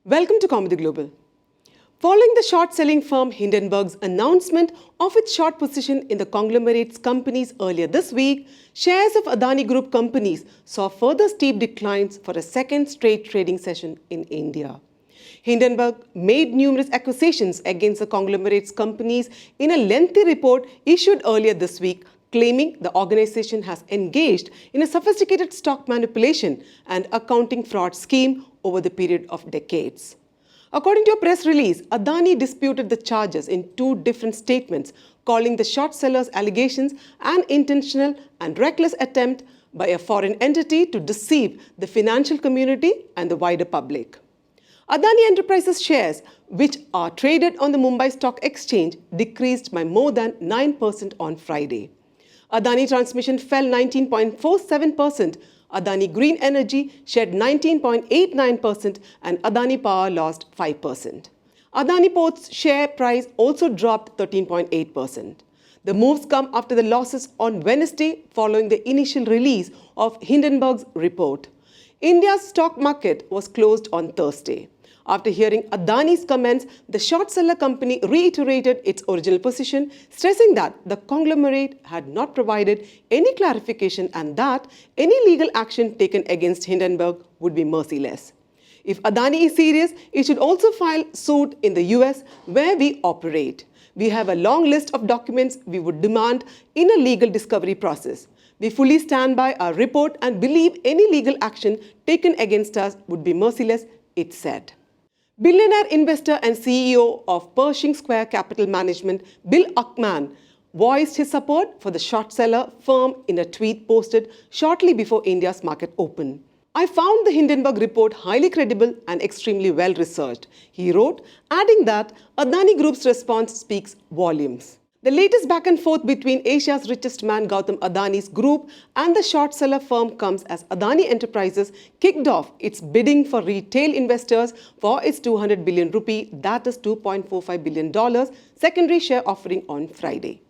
Welcome to Kaumudy Global. Following the short-selling firm Hindenburg's announcement of its short position in the conglomerate's companies earlier this week, shares of Adani Group companies saw further steep declines for a second straight trading session in India. Hindenburg made numerous accusations against the conglomerate's companies in a lengthy report issued earlier this week, claiming the organization has engaged in a sophisticated stock manipulation and accounting fraud scheme over the period of decades. According to a press release, Adani disputed the charges in two different statements, calling the short sellers' allegations an intentional and reckless attempt by a foreign entity to deceive the financial community and the wider public. Adani Enterprises shares, which are traded on the Mumbai Stock Exchange, decreased by more than 9% on Friday. Adani Transmission fell 19.47%, Adani Green Energy shed 19.89% and Adani Power lost 5%. Adani Ports share price also dropped 13.8%. The moves come after the losses on Wednesday following the initial release of Hindenburg's report. India's stock market was closed on Thursday. After hearing Adani's comments, the short seller company reiterated its original position, stressing that the conglomerate had not provided any clarification and that any legal action taken against Hindenburg would be merciless. If Adani is serious, it should also file suit in the US where we operate. We have a long list of documents we would demand in a legal discovery process. We fully stand by our report and believe any legal action taken against us would be merciless, it said. Billionaire investor and CEO of Pershing Square Capital Management, Bill Ackman, voiced his support for the short seller firm in a tweet posted shortly before India's market opened. "I found the Hindenburg report highly credible and extremely well researched," he wrote, adding that Adani Group's response speaks volumes. The latest back and forth between Asia's richest man Gautam Adani's group and the short seller firm comes as Adani Enterprises kicked off its bidding for retail investors for its 200 billion rupee, that is $2.45 billion, secondary share offering on Friday.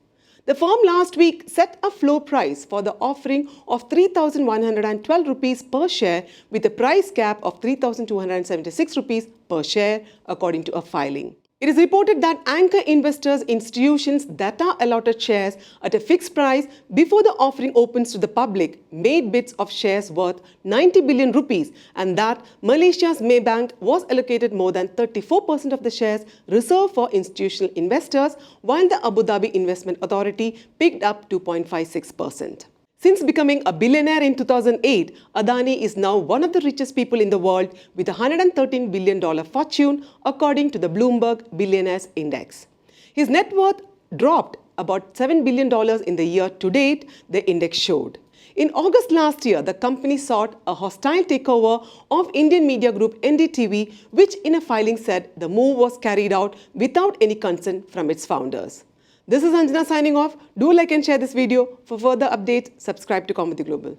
The firm last week set a floor price for the offering of 3,112 rupees per share with a price cap of 3,276 rupees per share, according to a filing. It is reported that anchor investors, institutions that are allotted shares at a fixed price before the offering opens to the public, made bids of shares worth 90 billion rupees and that Malaysia's Maybank was allocated more than 34% of the shares reserved for institutional investors, while the Abu Dhabi Investment Authority picked up 2.56%. Since becoming a billionaire in 2008, Adani is now one of the richest people in the world with a $113 billion fortune, according to the Bloomberg Billionaires Index. His net worth dropped about $7 billion in the year to date, the index showed. In August last year, the company sought a hostile takeover of Indian media group NDTV, which in a filing said the move was carried out without any consent from its founders. This is Anjana signing off. Do like and share this video. For further updates, subscribe to Kaumudy Global.